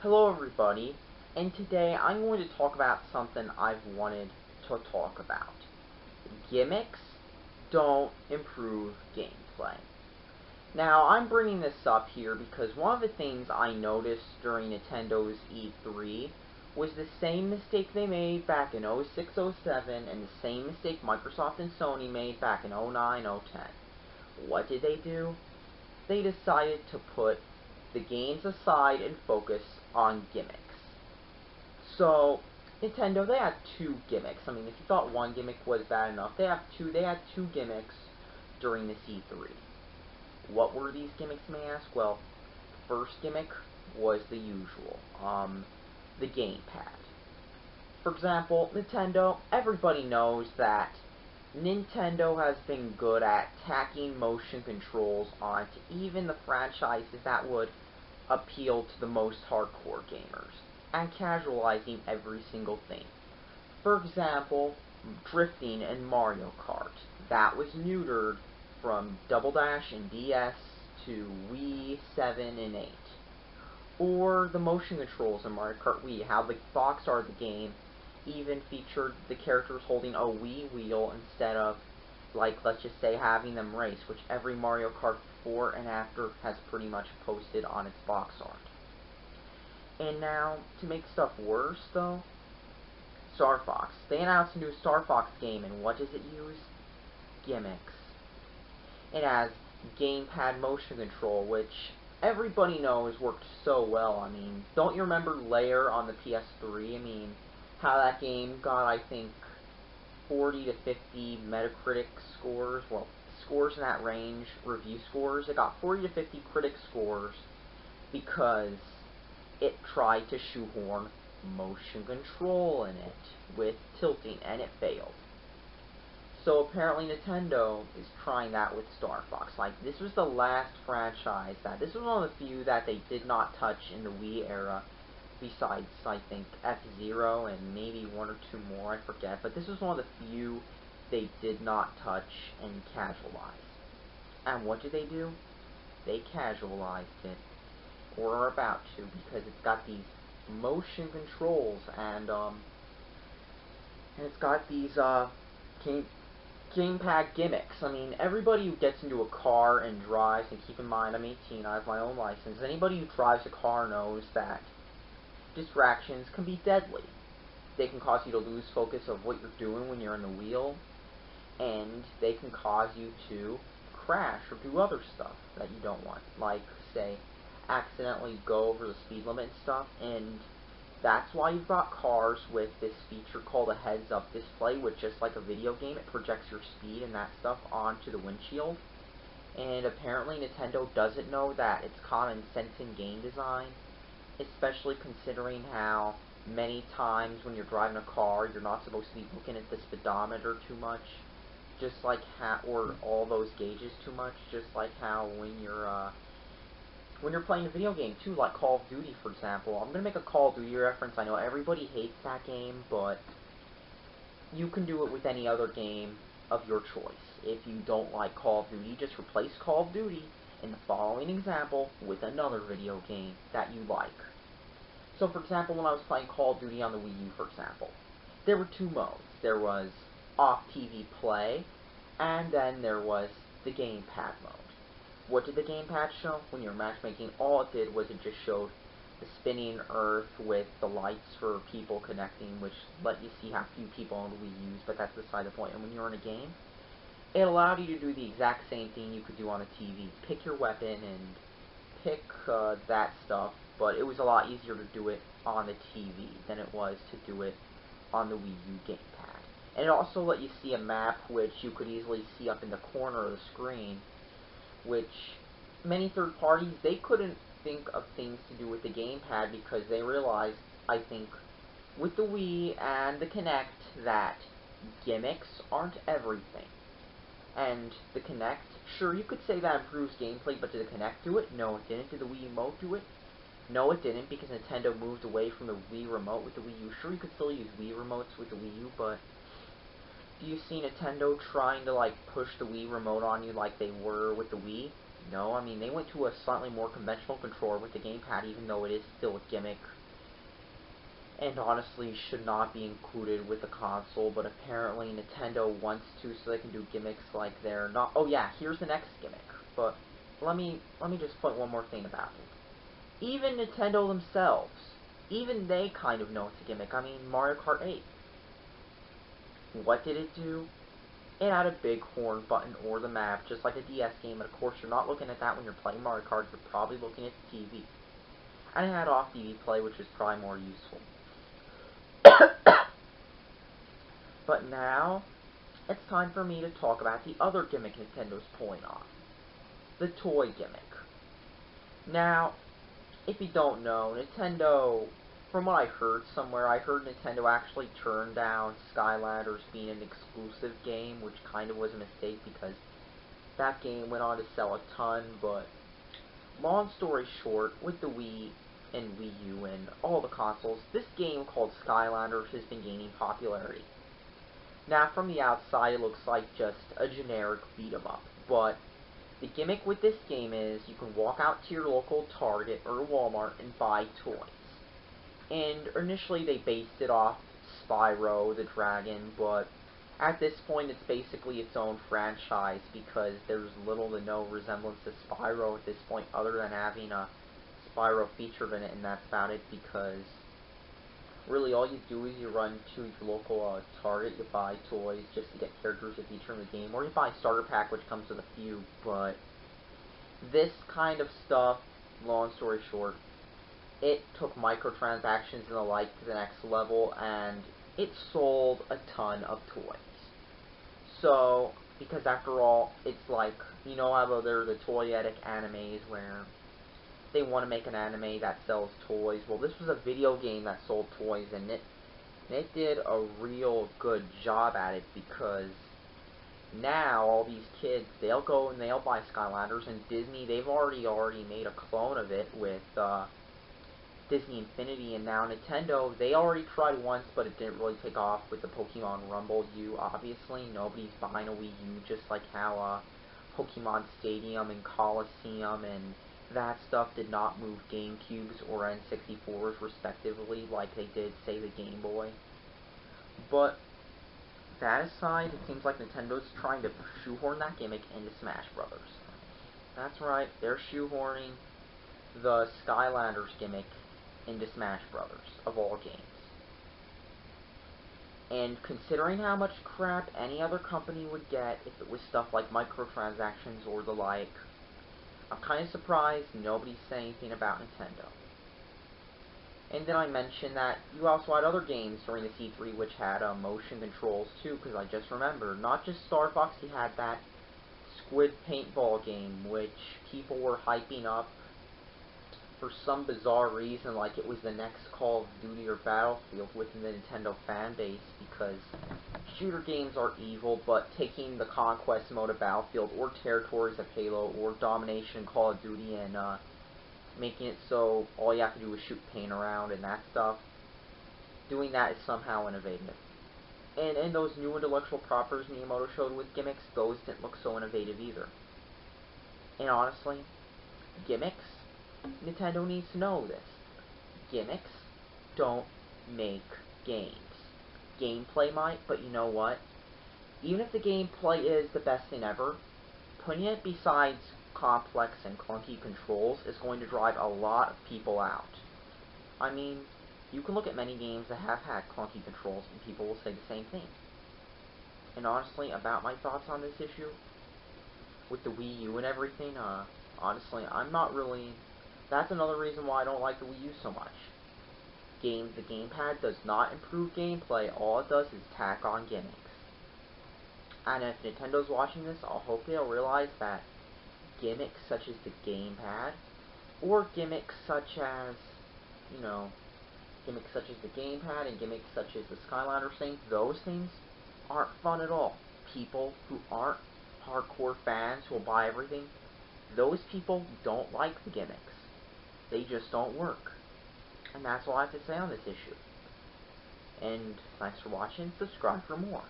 Hello everybody, and today I'm going to talk about something I've wanted to talk about. Gimmicks don't improve gameplay. Now, I'm bringing this up here because one of the things I noticed during Nintendo's E3 was the same mistake they made back in 06-07 and the same mistake Microsoft and Sony made back in 09-010. What did they do? They decided to put the games aside and focus on gimmicks. So, Nintendo, they had two gimmicks. I mean, if you thought one gimmick was bad enough, they had two gimmicks during this E3. What were these gimmicks, you may ask? Well, the first gimmick was the usual, the gamepad. For example, Nintendo, everybody knows that Nintendo has been good at tacking motion controls onto even the franchises that would appeal to the most hardcore gamers, and casualizing every single thing. For example, drifting in Mario Kart. That was neutered from Double Dash and DS to Wii 7 and 8. Or the motion controls in Mario Kart Wii, how the box art of the game even featured the characters holding a Wii wheel instead of, like, let's just say, having them race, which every Mario Kart before and after has pretty much posted on its box art. And now, to make stuff worse, though, Star Fox. They announced a new Star Fox game, and what does it use? Gimmicks. It has gamepad motion control, which everybody knows worked so well. I mean, don't you remember Lair on the PS3? I mean, how that game got, I think, 40 to 50 Metacritic scores, well, scores in that range, review scores. It got 40 to 50 critic scores because it tried to shoehorn motion control in it with tilting, and it failed. So apparently Nintendo is trying that with Star Fox. Like, this was the last franchise this was one of the few that they did not touch in the Wii era, besides, I think, F-Zero and maybe one or two more, I forget. But this was one of the few they did not touch and casualize. And what did they do? They casualized it, or are about to, because it's got these motion controls, and it's got these, gamepad gimmicks. I mean, everybody who gets into a car and drives, and keep in mind, I'm 18, I have my own license, anybody who drives a car knows that distractions can be deadly. They can cause you to lose focus of what you're doing when you're in the wheel, and they can cause you to crash or do other stuff that you don't want, like, say, accidentally go over the speed limit and stuff. And that's why you've got cars with this feature called a heads-up display, which, just like a video game, it projects your speed and that stuff onto the windshield. And apparently Nintendo doesn't know that it's common sense in game design, especially considering how many times when you're driving a car, you're not supposed to be looking at the speedometer too much, just like or all those gauges too much, just like how when you're playing a video game too, like Call of Duty, for example. I'm gonna make a Call of Duty reference. I know everybody hates that game, but you can do it with any other game of your choice. If you don't like Call of Duty, just replace Call of Duty in the following example with another video game that you like. So, for example, when I was playing Call of Duty on the Wii U, for example, there were two modes. There was off-TV play, and then there was the gamepad mode. What did the gamepad show? When you were matchmaking, all it did was it just showed the spinning earth with the lights for people connecting, which let you see how few people on the Wii use, but that's beside the point. And when you're in a game, it allowed you to do the exact same thing you could do on a TV. Pick your weapon and pick that stuff, but it was a lot easier to do it on the TV than it was to do it on the Wii U gamepad. And it also let you see a map, which you could easily see up in the corner of the screen, which many third parties, they couldn't think of things to do with the gamepad because they realized, I think, with the Wii and the Kinect, that gimmicks aren't everything. And the Kinect, sure, you could say that improves gameplay, but did the Kinect do it? No, it didn't. Did the Wii Remote do it? No, it didn't, because Nintendo moved away from the Wii Remote with the Wii U. Sure, you could still use Wii Remotes with the Wii U, but do you see Nintendo trying to, like, push the Wii Remote on you like they were with the Wii? No, I mean, they went to a slightly more conventional controller with the gamepad, even though it is still a gimmick. And honestly, should not be included with the console, but apparently Nintendo wants to, so they can do gimmicks like they're not. Oh yeah, here's the next gimmick. But let me just point one more thing about it. Even Nintendo themselves, even they kind of know it's a gimmick. I mean, Mario Kart 8. What did it do? It had a big horn button or the map, just like a DS game, and of course you're not looking at that when you're playing Mario Kart, you're probably looking at the TV. And it had off-TV play, which is probably more useful. But now, it's time for me to talk about the other gimmick Nintendo's pulling off. The toy gimmick. Now, if you don't know, Nintendo, from what I heard somewhere, I heard Nintendo actually turned down Skylanders being an exclusive game, which kind of was a mistake because that game went on to sell a ton, but long story short, with the Wii and Wii U and all the consoles, this game called Skylanders has been gaining popularity. Now, from the outside, it looks like just a generic beat-em-up, but the gimmick with this game is you can walk out to your local Target or Walmart and buy toys. And initially they based it off Spyro the Dragon, but at this point it's basically its own franchise because there's little to no resemblance to Spyro at this point other than having a Spyro featured in it, and that's about it because really all you do is you run to your local Target, you buy toys just to get characters that feature in the game, or you buy a starter pack which comes with a few, but this kind of stuff, long story short, it took microtransactions and the like to the next level, and it sold a ton of toys. So, because after all, it's like, you know how there are the toyetic animes where they want to make an anime that sells toys. Well, this was a video game that sold toys, and it did a real good job at it because now all these kids, they'll go and they'll buy Skylanders, and Disney, they've already made a clone of it with Disney Infinity, and now Nintendo, they already tried once, but it didn't really take off with the Pokemon Rumble U. Obviously, nobody's buying a Wii U, just like how Pokemon Stadium and Coliseum and that stuff did not move GameCubes or N64s respectively like they did, say, the Game Boy. But that aside, it seems like Nintendo's trying to shoehorn that gimmick into Smash Brothers. That's right, they're shoehorning the Skylanders gimmick into Smash Brothers, of all games. And considering how much crap any other company would get if it was stuff like microtransactions or the like, I'm kind of surprised nobody's saying anything about Nintendo. And then I mentioned that you also had other games during the C3 which had motion controls too, because I just remembered, not just Star Fox, you had that Squid Paintball game, which people were hyping up for some bizarre reason, like it was the next Call of Duty or Battlefield within the Nintendo fan base, because shooter games are evil, but taking the conquest mode of Battlefield, or territories of Halo, or domination Call of Duty, and making it so all you have to do is shoot paint around and that stuff, doing that is somehow innovative. And in those new intellectual properties Miyamoto showed with gimmicks, those didn't look so innovative either. And honestly, gimmicks? Nintendo needs to know this. Gimmicks don't make games. Gameplay might, but you know what? Even if the gameplay is the best thing ever, putting it besides complex and clunky controls is going to drive a lot of people out. I mean, you can look at many games that have had clunky controls and people will say the same thing. And honestly, about my thoughts on this issue, with the Wii U and everything, honestly, I'm not really... That's another reason why I don't like the Wii U so much. The gamepad does not improve gameplay, all it does is tack on gimmicks. And if Nintendo's watching this, I'll hope they'll realize that gimmicks such as the gamepad, or gimmicks such as, you know, gimmicks such as the gamepad and gimmicks such as the Skylanders thing, those things aren't fun at all. People who aren't hardcore fans who will buy everything, those people don't like the gimmicks. They just don't work. And that's all I have to say on this issue. And thanks for watching. Subscribe for more.